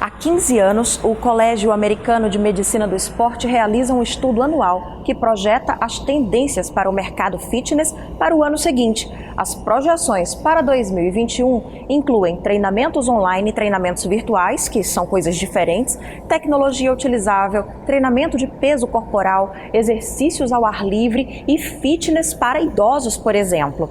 Há 15 anos, o Colégio Americano de Medicina do Esporte realiza um estudo anual que projeta as tendências para o mercado fitness para o ano seguinte. As projeções para 2021 incluem treinamentos online e treinamentos virtuais, que são coisas diferentes, tecnologia utilizável, treinamento de peso corporal, exercícios ao ar livre e fitness para idosos, por exemplo.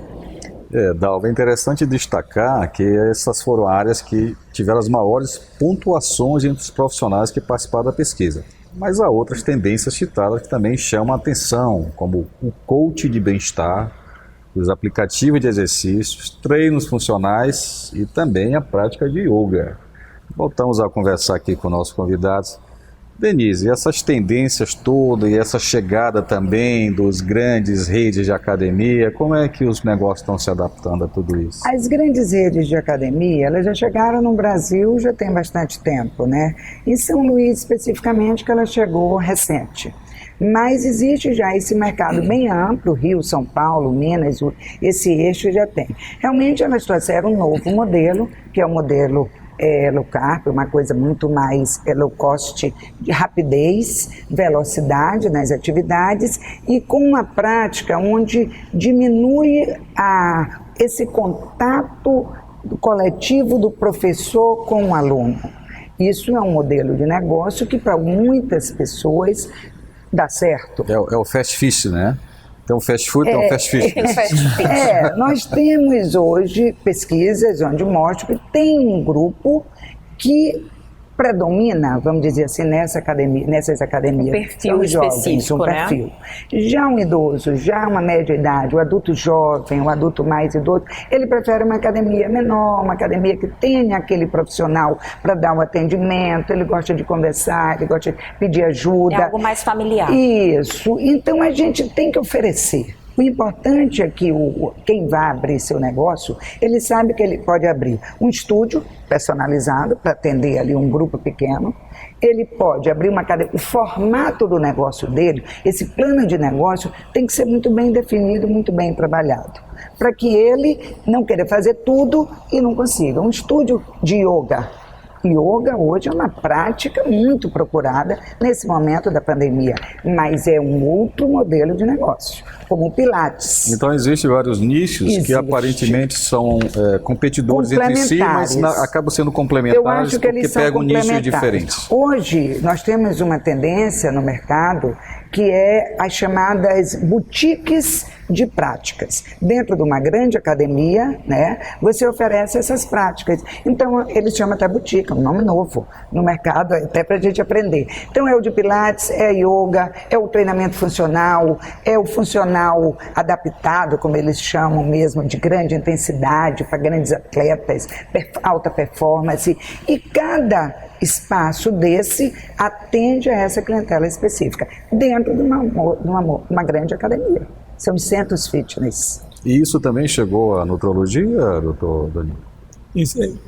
Dalva, é interessante destacar que essas foram áreas que tiveram as maiores pontuações entre os profissionais que participaram da pesquisa. Mas há outras tendências citadas que também chamam a atenção, como o coach de bem-estar, os aplicativos de exercícios, treinos funcionais e também a prática de yoga. Voltamos a conversar aqui com nossos convidados. Denise, essas tendências todas e essa chegada também dos grandes redes de academia, como é que os negócios estão se adaptando a tudo isso? As grandes redes de academia, elas já chegaram no Brasil já tem bastante tempo, né? Em São Luís, especificamente, que ela chegou recente. Mas existe já esse mercado bem amplo, Rio, São Paulo, Minas, esse eixo já tem. Realmente elas trouxeram um novo modelo, que é o modelo low carb, uma coisa muito mais low cost, de rapidez, velocidade nas atividades e com uma prática onde diminui esse contato coletivo do professor com o aluno. Isso é um modelo de negócio que para muitas pessoas dá certo. É o fast fish, né? Tem um fast food, tem um fast fish. Nós temos hoje pesquisas onde mostram que tem um grupo que predomina, vamos dizer assim, nessas academias. Um perfil específico, um perfil. Já um idoso, já uma média idade, o adulto jovem, o adulto mais idoso, ele prefere uma academia menor, uma academia que tenha aquele profissional para dar um atendimento, ele gosta de conversar, ele gosta de pedir ajuda. É algo mais familiar. Isso. Então a gente tem que oferecer. O importante é que quem vai abrir seu negócio, ele sabe que ele pode abrir um estúdio personalizado para atender ali um grupo pequeno, ele pode abrir uma academia. O formato do negócio dele, esse plano de negócio tem que ser muito bem definido, muito bem trabalhado, para que ele não queira fazer tudo e não consiga. Um estúdio de yoga. Yoga hoje é uma prática muito procurada nesse momento da pandemia, mas é um outro modelo de negócio, como o Pilates. Então existem vários nichos que aparentemente são competidores entre si, mas acabam sendo complementares porque pegam nichos diferentes. Hoje nós temos uma tendência no mercado que é as chamadas boutiques de práticas. Dentro de uma grande academia, né, você oferece essas práticas. Então, eles chamam até boutique, é um nome novo no mercado, até para a gente aprender. Então, é o de Pilates, é yoga, é o treinamento funcional, é o funcional adaptado, como eles chamam mesmo, de grande intensidade para grandes atletas, alta performance. E cada espaço desse atende a essa clientela específica, dentro de uma grande academia. São os centros fitness. E isso também chegou à nutrologia, doutor Danilo?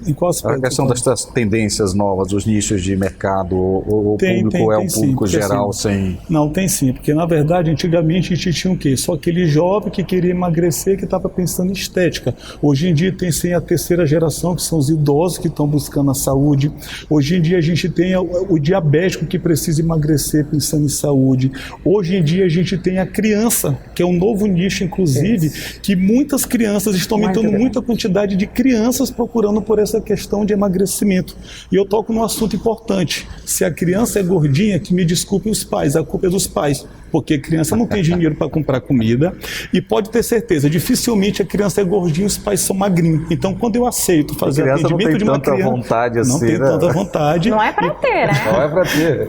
Em qual aspecto? A questão das tendências novas, dos nichos de mercado, o público é um público geral sem... Não, tem sim, porque na verdade antigamente a gente tinha o quê? Só aquele jovem que queria emagrecer, que estava pensando em estética. Hoje em dia tem sim a terceira geração, que são os idosos que estão buscando a saúde. Hoje em dia a gente tem o diabético que precisa emagrecer pensando em saúde. Hoje em dia a gente tem a criança, que é um novo nicho inclusive, que muitas crianças estão aumentando muita quantidade de crianças procurando por essa questão de emagrecimento. E eu toco num assunto importante. Se a criança é gordinha, que me desculpem os pais, a culpa é dos pais. Porque a criança não tem dinheiro para comprar comida e pode ter certeza, dificilmente a criança é gordinha e os pais são magrinhos. Então, quando eu aceito fazer atendimento de uma criança... vontade assim, não tem tanta vontade. Não é para ter, né? Não é para ter.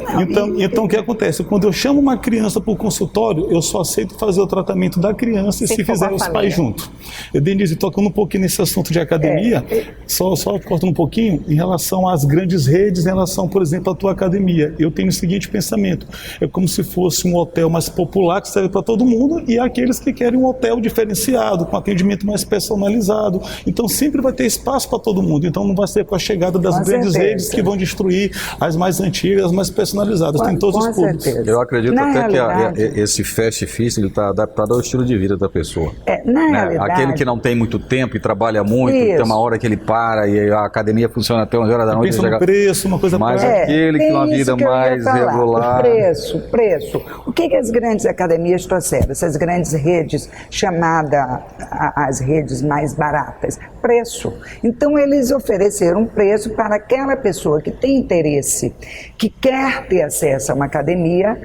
Então, o que acontece? Quando eu chamo uma criança para o consultório, eu só aceito fazer o tratamento da criança e se fizer os pais junto. Denise, tocando um pouquinho nesse assunto de academia, só cortando um pouquinho, em relação às grandes redes, em relação, por exemplo, à tua academia. Eu tenho o seguinte pensamento, é como se fosse um hotel mais popular que serve para todo mundo e aqueles que querem um hotel diferenciado, com atendimento mais personalizado. Então sempre vai ter espaço para todo mundo. Então não vai ser com a chegada das grandes redes que vão destruir as mais antigas, as mais personalizadas. Tem todos os públicos. Eu acredito até que esse fast fitness está adaptado ao estilo de vida da pessoa. Na realidade, aquele que não tem muito tempo e trabalha muito, tem uma hora que ele para e a academia funciona até 11 horas da noite. Pensa no preço, uma coisa Mas para... aquele que tem uma vida mais regular... O preço. O que as grandes academias trouxeram? Essas grandes redes, chamadas as redes mais baratas? Preço. Então, eles ofereceram um preço para aquela pessoa que tem interesse, que quer ter acesso a uma academia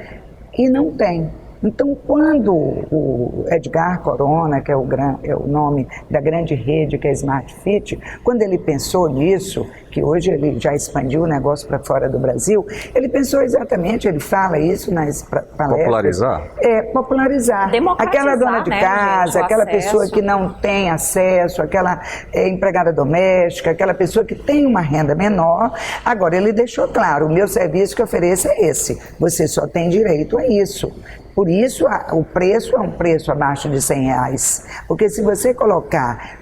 e não tem. Então, quando o Edgar Corona, que é o nome da grande rede que é a Smart Fit, quando ele pensou nisso, que hoje ele já expandiu o negócio para fora do Brasil, ele pensou exatamente, ele fala isso nas palestras. Popularizar? Popularizar. Aquela dona de casa, gente, aquela pessoa que não tem acesso, aquela empregada doméstica, aquela pessoa que tem uma renda menor. Agora, ele deixou claro, o meu serviço que eu ofereço é esse, você só tem direito a isso. Por isso, o preço é um preço abaixo de R$100. Porque se você colocar,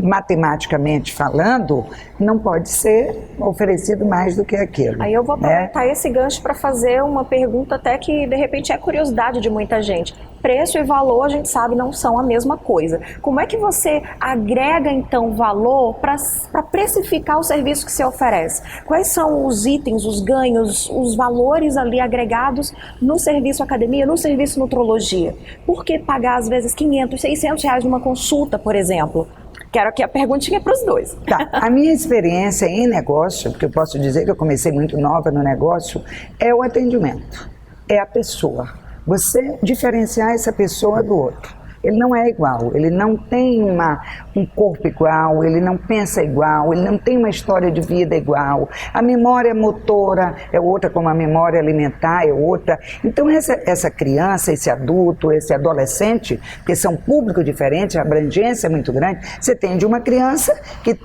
matematicamente falando, não pode ser oferecido mais do que aquilo. Aí eu vou aproveitar esse gancho para fazer uma pergunta até que, de repente, é curiosidade de muita gente. Preço e valor, a gente sabe, não são a mesma coisa. Como é que você agrega, então, valor para precificar o serviço que você oferece? Quais são os itens, os ganhos, os valores ali agregados no serviço academia, no serviço nutrologia? Por que pagar, às vezes, R$500, R$600 numa consulta, por exemplo? Quero aqui a perguntinha para os dois. Tá. A minha experiência em negócio, porque eu posso dizer que eu comecei muito nova no negócio, é o atendimento, é a pessoa. Você diferenciar essa pessoa do outro. Ele não é igual, ele não tem um corpo igual, ele não pensa igual, ele não tem uma história de vida igual. A memória motora é outra, como a memória alimentar é outra. Então essa criança, esse adulto, esse adolescente, que são públicos diferentes, a abrangência é muito grande, você tem de uma criança que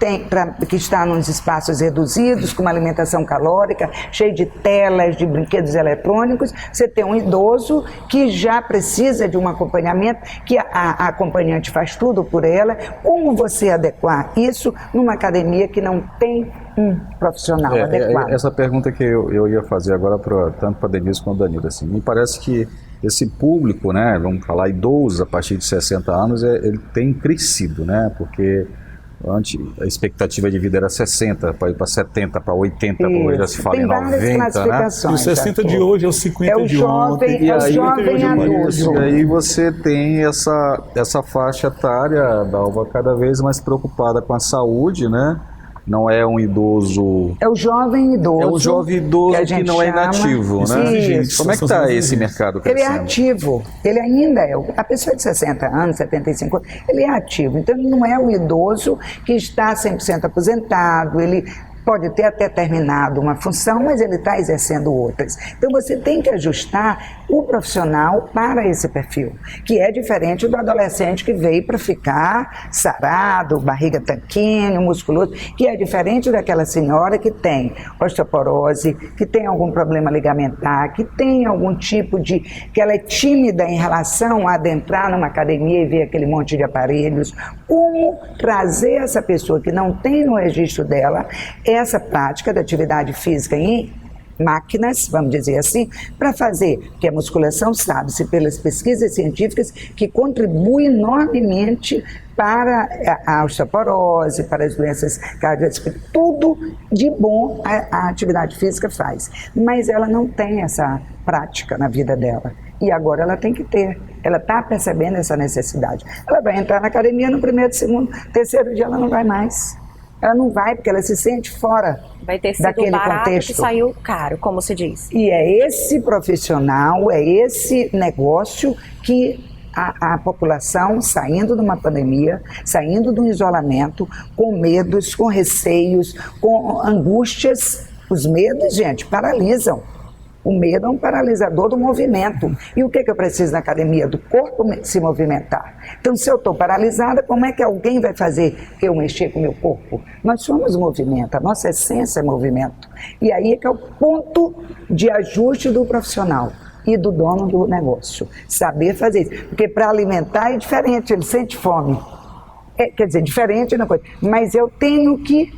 está nos espaços reduzidos, com uma alimentação calórica, cheio de telas, de brinquedos eletrônicos, você tem um idoso que já precisa de um acompanhamento, que a acompanhante faz tudo por ela. Como você adequar isso numa academia que não tem um profissional adequado? Essa pergunta que eu ia fazer agora, tanto para a Denise quanto para a Danilo, assim, me parece que esse público, né, vamos falar idoso, a partir de 60 anos, ele tem crescido, né, porque antes a expectativa de vida era 60, para ir para 70, para 80, hoje já se fala em 90, né? E o 60 de hoje é o 50 de ontem. É o jovem adulto. E aí você tem essa faixa etária, Dalva, cada vez mais preocupada com a saúde, né? Não é um idoso... É o jovem idoso. É um jovem idoso que não é inativo, né? Isso. Como é que está esse mercado crescendo? Ele é ativo. Ele ainda é. A pessoa de 60 anos, 75 anos, ele é ativo. Então, ele não é o idoso que está 100% aposentado, ele pode ter até terminado uma função, mas ele está exercendo outras. Então, você tem que ajustar o profissional para esse perfil, que é diferente do adolescente que veio para ficar sarado, barriga tanquinho, musculoso, que é diferente daquela senhora que tem osteoporose, que tem algum problema ligamentar, que tem algum tipo de... que ela é tímida em relação a adentrar numa academia e ver aquele monte de aparelhos. Como trazer essa pessoa que não tem no registro dela essa prática da atividade física em máquinas, vamos dizer assim, para fazer, porque a musculação sabe-se pelas pesquisas científicas que contribui enormemente para a osteoporose, para as doenças cardiovasculares, tudo de bom a atividade física faz, mas ela não tem essa prática na vida dela. E agora ela tem que ter. Ela está percebendo essa necessidade. Ela vai entrar na academia no primeiro, segundo, terceiro dia ela não vai mais. Ela não vai porque ela se sente fora vai ter sido daquele barato contexto. Que saiu caro, como se diz. E é esse profissional, é esse negócio que a população, saindo de uma pandemia, saindo de um isolamento, com medos, com receios, com angústias, os medos, gente, paralisam. O medo é um paralisador do movimento. E o que eu preciso na academia? Do corpo se movimentar. Então, se eu estou paralisada, como é que alguém vai fazer eu mexer com o meu corpo? Nós somos movimento, a nossa essência é movimento. E aí é que é o ponto de ajuste do profissional e do dono do negócio. Saber fazer isso. Porque para alimentar é diferente, ele sente fome. Quer dizer, diferente na coisa. Mas eu tenho que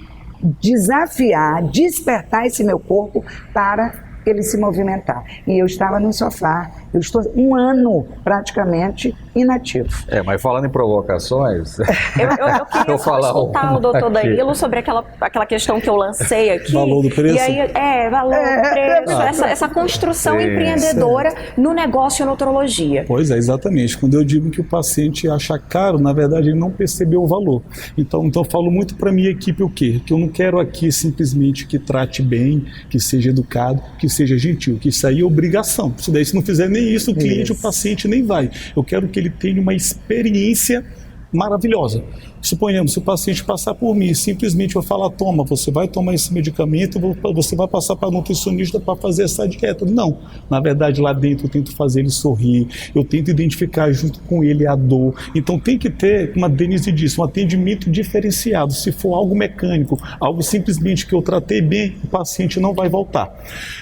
desafiar, despertar esse meu corpo para ele se movimentar. E eu estava no sofá, eu estou um ano praticamente inativo. Mas falando em provocações... Eu queria escutar o doutor Danilo sobre aquela questão que eu lancei aqui. Valor do preço? E aí, valor do preço, essa construção empreendedora no negócio nutrologia. Pois é, exatamente. Quando eu digo que o paciente acha caro, na verdade ele não percebeu o valor. Então eu falo muito para a minha equipe o quê? Que eu não quero aqui simplesmente que trate bem, que seja educado, que seja gentil, que isso aí é obrigação. Se não fizer nem isso, o cliente, o paciente nem vai. Eu quero que ele tenha uma experiência maravilhosa. Suponhamos, se o paciente passar por mim, simplesmente eu falar, toma, você vai tomar esse medicamento, você vai passar para a nutricionista para fazer essa dieta. Não. Na verdade, lá dentro eu tento fazer ele sorrir, eu tento identificar junto com ele a dor. Então tem que ter, como a Denise disse, um atendimento diferenciado. Se for algo mecânico, algo simplesmente que eu tratei bem, o paciente não vai voltar.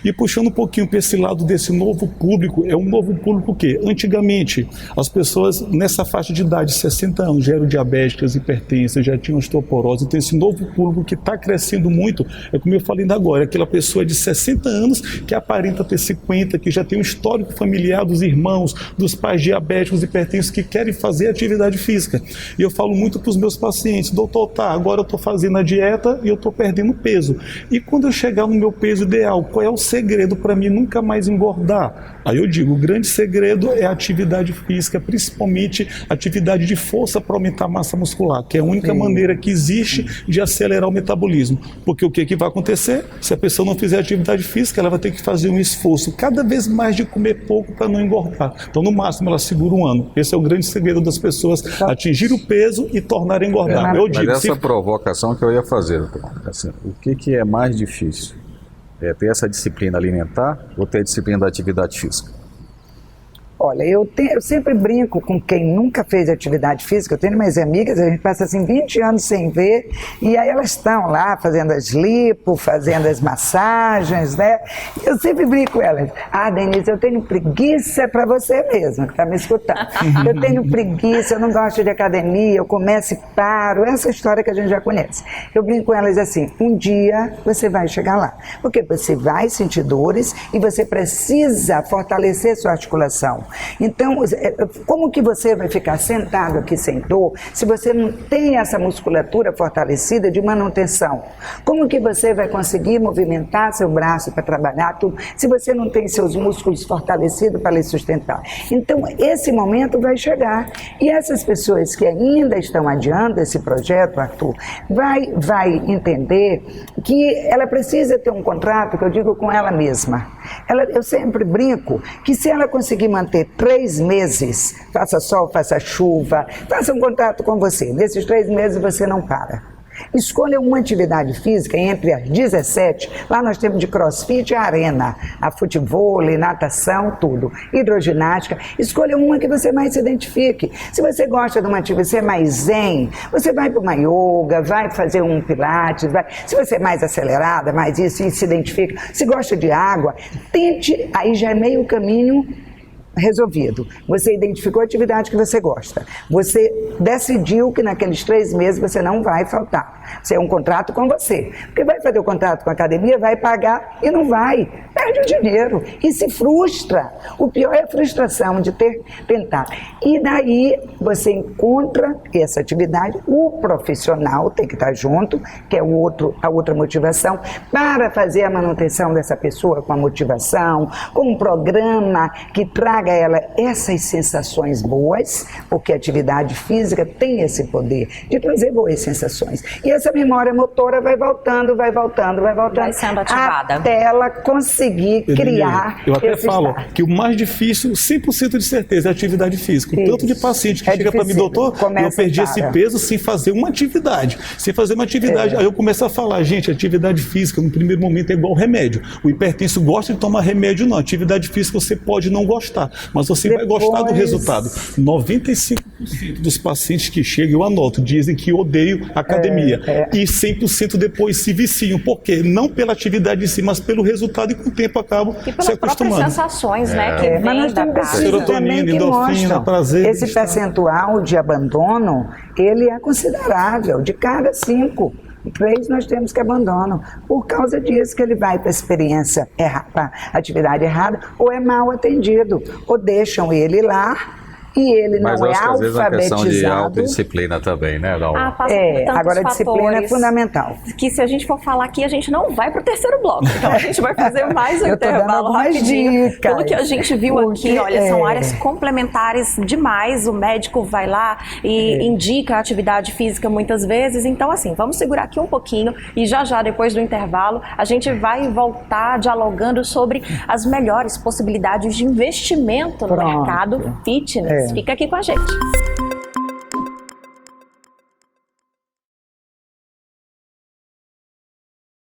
E puxando um pouquinho para esse lado desse novo público, é um novo público o quê? Antigamente, as pessoas nessa faixa de idade, 60 anos, já eram diabéticas, hipertensas, já tinham osteoporose. Então esse novo público que está crescendo muito, é como eu falei ainda agora, aquela pessoa de 60 anos que aparenta ter 50, que já tem um histórico familiar dos irmãos, dos pais diabéticos, hipertensos, que querem fazer atividade física. E eu falo muito para os meus pacientes, doutor, agora eu estou fazendo a dieta e eu estou perdendo peso. E quando eu chegar no meu peso ideal, qual é o segredo para mim nunca mais engordar? Aí eu digo, o grande segredo é a atividade física, principalmente atividade de força para aumentar a massa muscular, que é a única maneira que existe de acelerar o metabolismo. Porque o que vai acontecer? Se a pessoa não fizer atividade física, ela vai ter que fazer um esforço cada vez mais de comer pouco para não engordar. Então, no máximo, ela segura um ano. Esse é o grande segredo das pessoas, atingir o peso e tornar a engordar. Eu digo, mas essa provocação que eu ia fazer, doutor, assim, o que é mais difícil? É ter essa disciplina alimentar ou ter a disciplina da atividade física? Olha, eu sempre brinco com quem nunca fez atividade física. Eu tenho umas amigas, a gente passa assim 20 anos sem ver, e aí elas estão lá fazendo as lipo, fazendo as massagens, né? Eu sempre brinco com elas. Denise, eu tenho preguiça para você mesma, que está me escutando. Eu tenho preguiça, eu não gosto de academia, eu começo e paro, essa história que a gente já conhece. Eu brinco com elas assim, um dia você vai chegar lá, porque você vai sentir dores e você precisa fortalecer sua articulação. Então, como que você vai ficar sentado aqui sem dor se você não tem essa musculatura fortalecida de manutenção? Como que você vai conseguir movimentar seu braço para trabalhar tudo se você não tem seus músculos fortalecidos para lhe sustentar? Então, esse momento vai chegar. E essas pessoas que ainda estão adiando esse projeto, Arthur, vai entender que ela precisa ter um contrato, que eu digo, com ela mesma. Eu sempre brinco que se ela conseguir manter 3 meses, faça sol, faça chuva, faça um contrato com você. Nesses 3 meses você não para. Escolha uma atividade física entre as 17, lá nós temos de crossfit e arena, a futevôlei, natação, tudo, hidroginástica. Escolha uma que você mais se identifique. Se você gosta de uma atividade, você é mais zen, você vai para uma yoga, vai fazer um pilates, se você é mais acelerada, mais isso, e se identifica. Se gosta de água, tente, aí já é meio caminho resolvido. Você identificou a atividade que você gosta. Você decidiu que naqueles 3 meses você não vai faltar. Você é um contrato com você. Porque vai fazer o contrato com a academia, vai pagar e não vai. Perde o dinheiro e se frustra. O pior é a frustração de ter tentado. E daí você encontra essa atividade, o profissional tem que estar junto, que é a outra motivação, para fazer a manutenção dessa pessoa com a motivação, com um programa que traga a ela essas sensações boas, porque a atividade física tem esse poder de trazer boas sensações. E essa memória motora vai voltando, vai sendo ativada. Até ela conseguir criar. Eu até falo que o mais difícil, 100% de certeza, é a atividade física. O tanto de paciente que chega para mim, doutor, eu perdi esse peso sem fazer uma atividade. Sem fazer uma atividade. Aí eu começo a falar, gente, atividade física no primeiro momento é igual remédio. O hipertenso gosta de tomar remédio, não. Atividade física você pode não gostar, mas você vai gostar do resultado. 95% dos pacientes que chegam, eu anoto, dizem que odeiam academia. E 100% depois se viciam. Por quê? Não pela atividade em si, mas pelo resultado, e com o tempo acabam se acostumando. E pelas sensações, né, que mas nós temos pesquisas também que mostram prazer. Esse percentual de abandono, ele é considerável. De cada 5, 3 nós temos que abandonam. Por causa disso que ele vai para a experiência errada, para a atividade errada, ou é mal atendido, ou deixam ele lá e ele Mas não eu é acho que às vezes é uma questão de alfabetizado. autodisciplina também, né, Dalva? Passa por tantos Agora a disciplina é fatores fundamental. que se a gente for falar aqui, a gente não vai para o terceiro bloco. Então a gente vai fazer mais um Eu tô dando intervalo algumas rapidinho. dicas. Pelo que a gente viu Porque aqui, olha, são áreas complementares demais. O médico vai lá e indica a atividade física muitas vezes. Então, assim, vamos segurar aqui um pouquinho e já depois do intervalo, a gente vai voltar dialogando sobre as melhores possibilidades de investimento no Pronto. mercado fitness. Fica aqui com a gente.